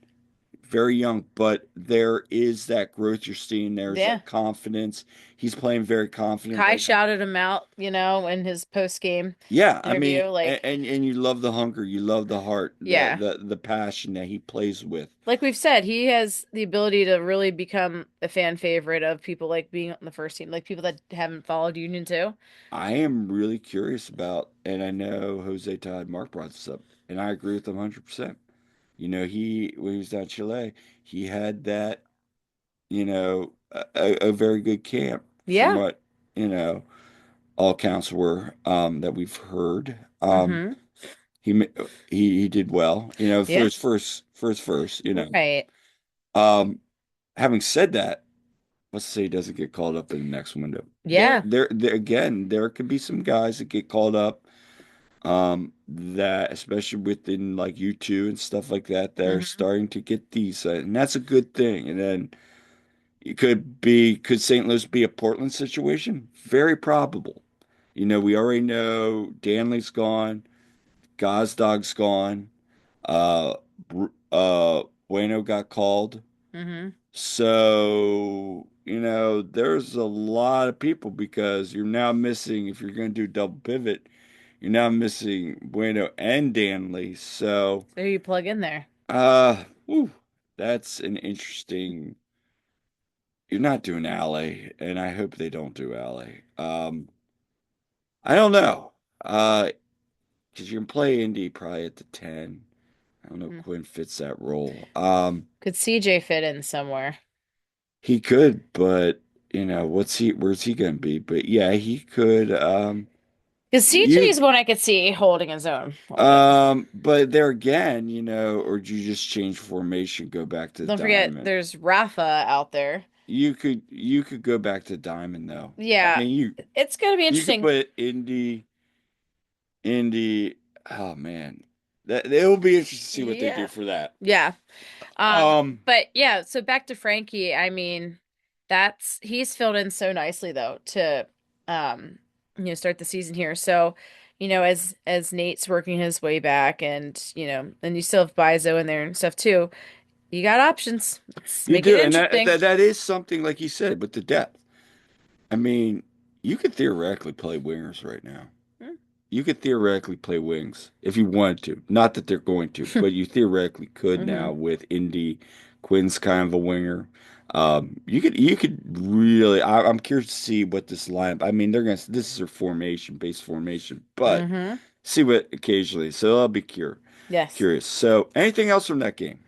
very young, but there is that growth you're seeing. There's Yeah. that confidence. He's playing very confident Kai right now. shouted him out, in his post-game Yeah, I mean, interview. Like, and you love the hunger, you love the heart, the yeah. the the passion that he plays with. Like we've said, he has the ability to really become a fan favorite of people like being on the first team, like people that haven't followed Union too. I am really curious about, and I know Jose Todd Mark brought this up, and I agree with him 100%. He when he was down in Chile, he had that, a very good camp from Yeah. what, all accounts were that we've heard. Mm-hmm. He ma- he did well, for Yeah. his first. Right. Um, Having said that, let's say he doesn't get called up in the next window. Yeah. Again, there could be some guys that get called up That especially within like U2 and stuff like that, they're Hmm. starting to get decent, and that's a good thing. And then could St. Louis be a Portland situation? Very probable. We already know Danley's gone, Gazdag gone, uh, Bueno got called. Hmm. So, there's a lot of people because you're now missing, if you're going to do double pivot, you're now missing Bueno and Danley. So, So who you plug in there? whew, that's an interesting. You're not doing alley, and I hope they don't do alley. I don't know. Because you can play Indy probably at the 10. I don't know if Hmm. Quinn fits that role. Could CJ fit in somewhere? He could, but where's he gonna be? But yeah, he could. Because CJ You is one I could see holding his own a little bit. but there again, or do you just change formation, go back to the Don't forget, diamond? there's Rafa out there. You could go back to diamond though. I Yeah, mean, it's gonna be you could interesting. put Indy. Oh man, that it will be interesting to see what they do Yeah, for that. yeah. Um, But yeah, so back to Frankie. I mean, that's he's filled in so nicely though to um start the season here. So, as Nate's working his way back and and you still have Bizo in there and stuff too. You got options. Let's you make it do, and interesting. that is something like you said with the depth. I mean, you could theoretically play wingers right now. You could theoretically play wings if you wanted to. Not that they're going to, but you theoretically could Mm-hmm. now with Indy. Quinn's kind of a winger. You could really. I'm curious to see what this lineup. I mean, this is their formation, base formation, but Mm-hmm. see what occasionally. So I'll be Yes. curious. So anything else from that game?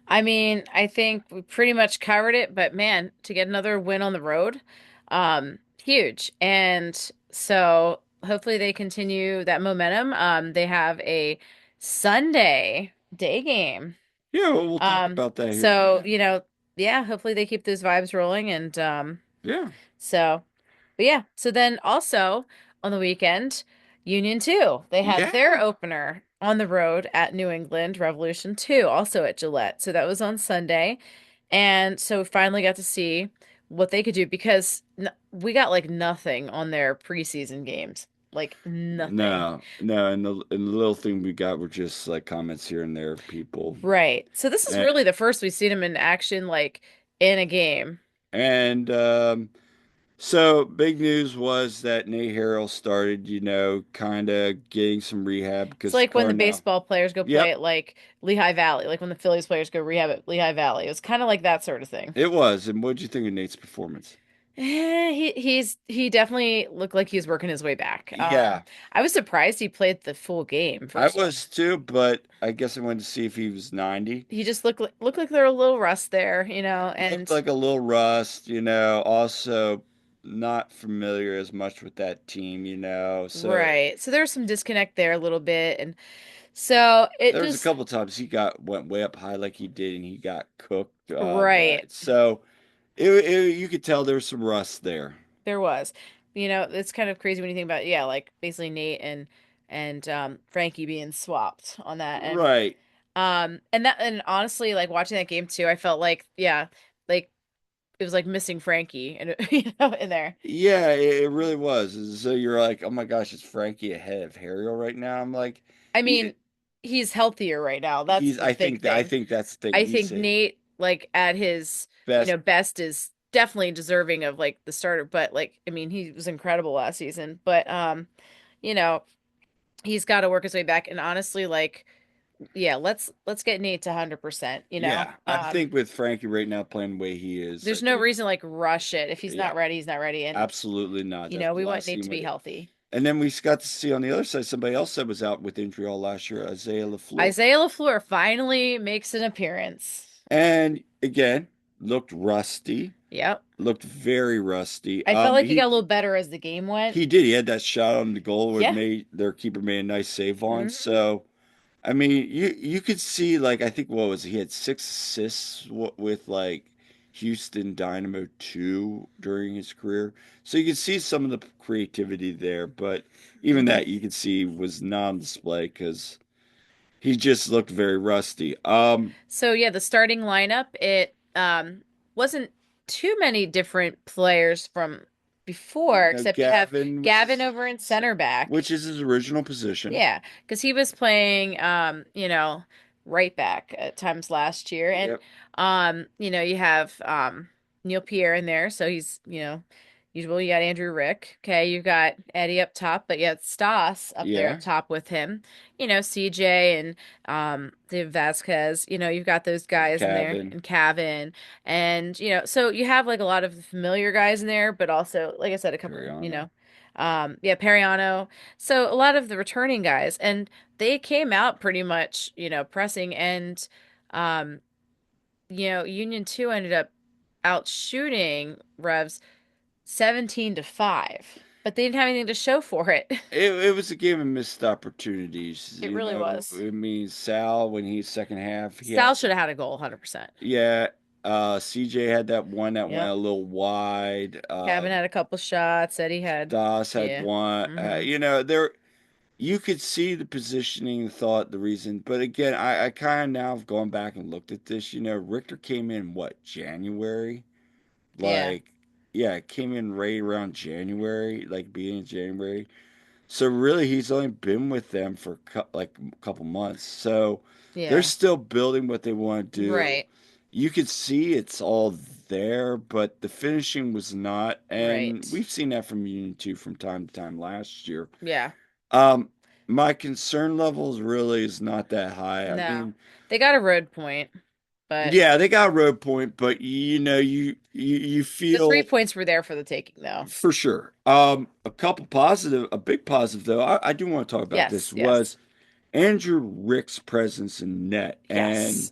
I mean, I think we pretty much covered it, but man, to get another win on the road, huge. And so hopefully they continue that momentum. They have a Sunday day game. Yeah, well, we'll talk about that here. So, Yeah, yeah, hopefully they keep those vibes rolling and yeah, so but yeah, so then also on the weekend, Union 2, they had their yeah. opener on the road at New England Revolution 2, also at Gillette. So that was on Sunday. And so we finally got to see what they could do because we got like nothing on their preseason games. Like nothing. No, no, and the little thing we got were just like comments here and there of people. Right. So this is And, really the first we've seen him in action, like in a game. and so big news was that Nate Harrell started, kind of getting some rehab It's because like when the Carnell. baseball players go play Yep, at like Lehigh Valley, like when the Phillies players go rehab at Lehigh Valley. It was kind of like that sort of thing. it was. And what'd you think of Nate's performance? He definitely looked like he was working his way back. Yeah, I was surprised he played the full game, I first off. was too, but I guess I wanted to see if he was 90. He just looked like there were a little rust there, Looked and like a little rust, also not familiar as much with that team, so. right. So there was some disconnect there a little bit, and so it There was a just couple times he went way up high like he did, and he got cooked. right. So you could tell there was some rust there. There was. It's kind of crazy when you think about yeah, like basically Nate and Frankie being swapped on that. Right. And honestly, like watching that game too, I felt like yeah, like it was like missing Frankie and in there. Yeah, it really was. So you're like, oh my gosh, is Frankie ahead of Harriel right now? I'm like, I he mean, he's healthier right now. That's he's. the big I thing. think that's the thing I you think say. Nate, like at his, Best. best is definitely deserving of like the starter, but like I mean, he was incredible last season. But you know, he's got to work his way back. And honestly, like, yeah, let's get Nate to 100%, Yeah, I think with Frankie right now playing the way he is, I There's no think, reason like rush it. If he's yeah, not ready, he's not ready. And absolutely not. That's the we want last Nate thing to we be do. healthy. And then we got to see on the other side somebody else that was out with injury all last year, Isaiah LaFleur. Isaiah LaFleur finally makes an appearance. And again, looked rusty, Yep. looked very rusty. I felt like he got a little better as the game went. He did. He had that shot on the goal where Yeah. their keeper made a nice save on. Hmm. So, I mean, you could see like I think what was it? He had 6 assists with like Houston Dynamo 2 during his career. So you can see some of the creativity there, but even Hmm. that you can see was not on display because he just looked very rusty. So yeah, the starting lineup, it wasn't too many different players from before, No, except you have Gavin was Gavin over in center back. which is his original position. Yeah, because he was playing, right back at times last year, and Yep. you have Neil Pierre in there, so he's, usual. You got Andrew Rick, okay, you got Eddie up top, but you have Stas up there up Yeah. top with him, CJ and Dave Vasquez, you've got those guys in there, Kevin. and Cavan, and so you have like a lot of familiar guys in there, but also, like I said, a couple, Cariano. yeah, Periano. So a lot of the returning guys, and they came out pretty much, pressing, and um, Union 2 ended up out shooting Revs 17-5, but they didn't have anything to show for it. It was a game of missed opportunities. It really was. I mean, Sal, when he's second half, he had, Sal should have had a goal, 100%. yeah, CJ had that one that went Yep. a little wide. Cabin had a couple shots. Eddie had, Das had yeah. one. Hmm. You could see the positioning, thought, the reason. But again, I kind of now have gone back and looked at this. Richter came in, what, January? Yeah. Like, yeah, it came in right around January, like beginning of January. So really, he's only been with them for like a couple months. So they're Yeah. still building what they want to do. Right. You could see it's all there, but the finishing was not. And Right. we've seen that from Union 2 from time to time last year. Yeah. Um, my concern levels really is not that high. I No. mean, They got a road point, but yeah, they got a road point, but you the three feel points were there for the taking, though. for sure. A big positive though, I do want to talk about this Yes, yes, was Andrew Rick's presence in net. And yes,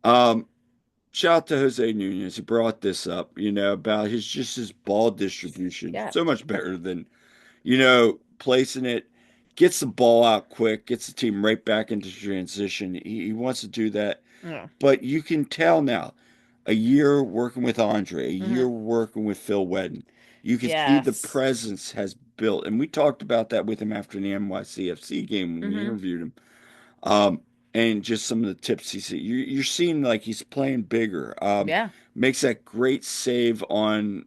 um, shout out to Jose Nunez. He brought this up, about his ball distribution. yeah. So much better than, placing it, gets the ball out quick, gets the team right back into transition. He wants to do that. Oh. But you can tell now, a year working with Andre, a Hmm. year working with Phil Wedden, you can see the Yes. presence has built. And we talked about that with him after the NYCFC game when we Hmm. interviewed him. Um, and just some of the tips he said. You're seeing like he's playing bigger. Yeah. Makes that great save on,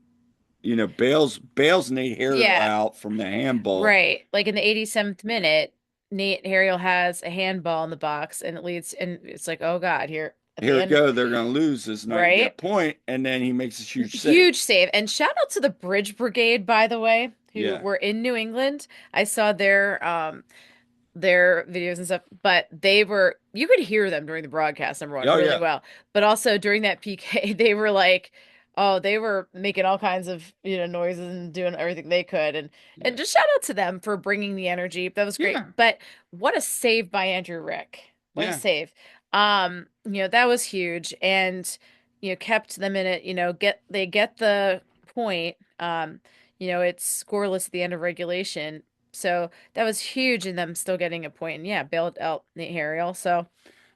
Bales Nate Harriel Yeah. out from the handball. Right. Like in the 87th minute, Nate Harriel has a handball in the box, and it leads, and it's like, oh God, here at Here the we end, go. They're going to lose this night, get a right? point, and then he makes a huge save. Huge save. And shout out to the Bridge Brigade, by the way, who Yeah. were in New England. I saw their videos and stuff, but you could hear them during the broadcast, number one, Oh really yeah. well. But also during that PK, they were like, oh, they were making all kinds of, noises and doing everything they could. And Yeah. just shout out to them for bringing the energy. That was great. Yeah. But what a save by Andrew Rick. What a Yeah. save. That was huge, and kept them in it, they get the point. It's scoreless at the end of regulation. So that was huge in them still getting a point. And yeah, bailed out Nate Harriel. So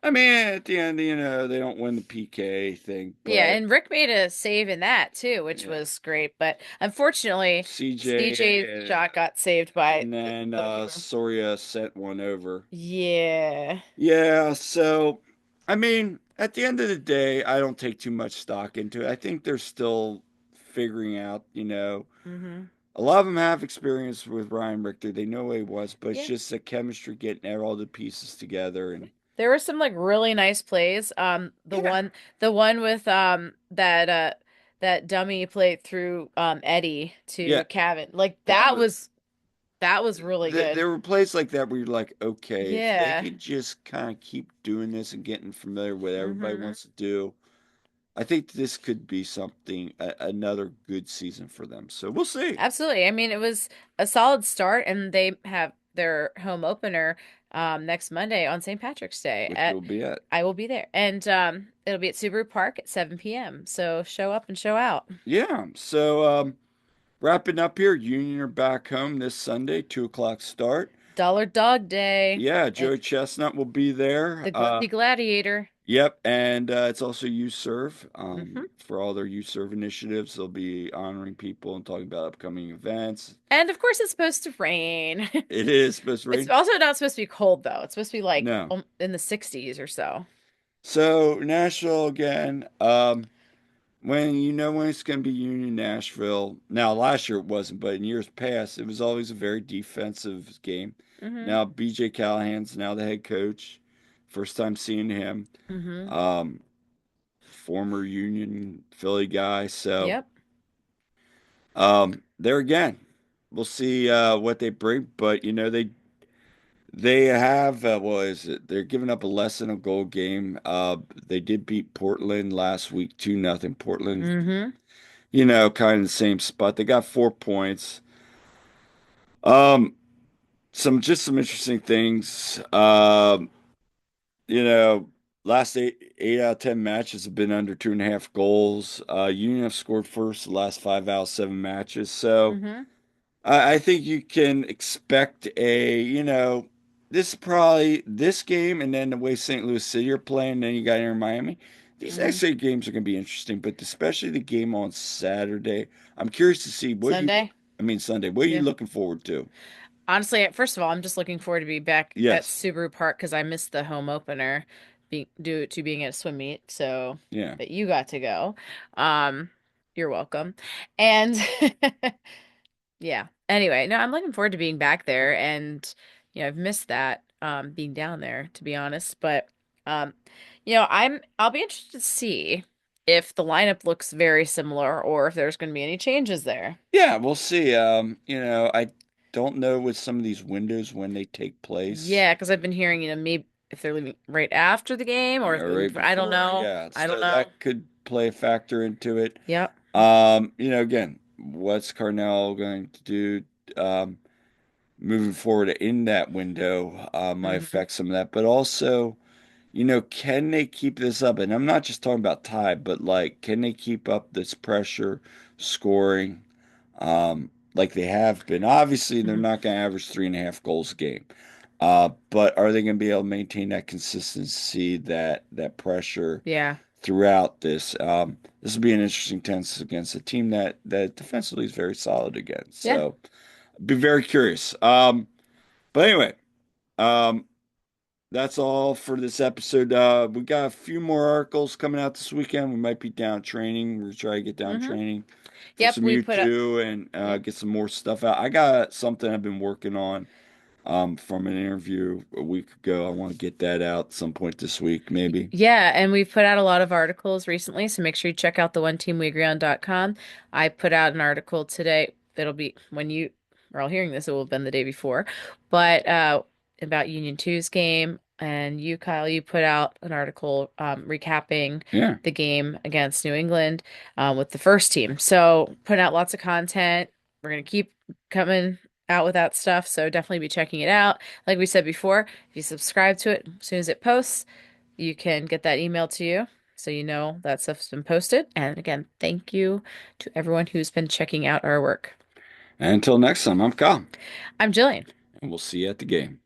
I mean, at the end, they don't win the PK thing, yeah, but and Rick made a save in that too, which yeah. was great. But unfortunately, CJ's CJ, shot got saved by and then the keeper. Soria sent one over. Yeah. Yeah, so I mean, at the end of the day, I don't take too much stock into it. I think they're still figuring out, Hmm. a lot of them have experience with Ryan Richter. They know what he was, but it's Yeah. just the chemistry getting all the pieces together and There were some like really nice plays. yeah, The one with that dummy played through Eddie yeah, to Cavan. Like that that was really good. there were plays like that where you're like, okay, if they Yeah. could just kind of keep doing this and getting familiar with what everybody Hmm. wants to do, I think this could be another good season for them. So we'll see, Absolutely. I mean, it was a solid start, and they have their home opener next Monday on St. Patrick's Day. which At will be it. I will be there, and it'll be at Subaru Park at 7 p.m. So show up and show out. Yeah. So wrapping up here, Union are back home this Sunday, 2 o'clock start. Dollar Dog Day Yeah, at Joey Chestnut will be there. the Grumpy Gladiator. Yep, and it's also Youth Serve. Hmm. For all their Youth Serve initiatives, they'll be honoring people and talking about upcoming events. And of course, it's supposed to rain. It is supposed to It's rain. also not supposed to be cold, though. It's supposed to be like No. in the 60s or so. So Nashville again. When it's going to be Union Nashville. Now last year it wasn't, but in years past it was always a very defensive game. Hmm. Now BJ Callahan's now the head coach. First time seeing him. Hmm. Um, Former Union Philly guy. So Yep. there again, we'll see what they bring. But they have what is it? They're giving up a less than a goal game. They did beat Portland last week 2-0. Portland, Hmm. kind of the same spot. They got 4 points. Um, some interesting things. You know, last eight out of 10 matches have been under 2.5 goals. Union have scored first the last 5 out of 7 matches. So Hmm. I think you can expect this game and then the way St. Louis City are playing, then you got Inter Miami. These Hmm. next 8 games are going to be interesting, but especially the game on Saturday. I'm curious to see Sunday. Sunday. What are you Yeah. looking forward to? Honestly, first of all, I'm just looking forward to be back at Yes. Subaru Park because I missed the home opener, due to being at a swim meet. So, Yeah. but you got to go. Um, you're welcome. And yeah. Anyway, no, I'm looking forward to being back there, and I've missed that being down there, to be honest. But um, I'll be interested to see if the lineup looks very similar or if there's going to be any changes there. Yeah, we'll see. I don't know with some of these windows when they take place. Yeah, because I've been hearing, maybe if they're leaving right after the game or if they're leaving Right before. I don't before, know. yeah. I don't So know. that could play a factor into it. Yep. Again, what's Carnell going to do moving forward in that window might Hmm. affect some of that. But also, can they keep this up? And I'm not just talking about tie, but like, can they keep up this pressure, scoring, like they have been? Obviously, they're Hmm. not going to average 3.5 goals a game. But are they going to be able to maintain that consistency, that pressure Yeah. throughout this? This will be an interesting test against a team that defensively is very solid again. Yeah. So be very curious. But anyway, um, that's all for this episode. We got a few more articles coming out this weekend. We might be down training. We're trying to get down Hmm. training for Yep. some We put up. U2 and Yep. get some more stuff out. I got something I've been working on from an interview a week ago. I want to get that out some point this week, maybe. Yeah, and we've put out a lot of articles recently, so make sure you check out the oneteamweagreeon.com. I put out an article today. It'll be when you are all hearing this, it will have been the day before. But about Union Two's game, and you, Kyle, you put out an article recapping Yeah. the game against New England with the first team. So putting out lots of content. We're gonna keep coming out with that stuff, so definitely be checking it out. Like we said before, if you subscribe to it as soon as it posts, you can get that email to you so you know that stuff's been posted. And again, thank you to everyone who's been checking out our work. And until next time, I'm Kyle, I'm Jillian. and we'll see you at the game.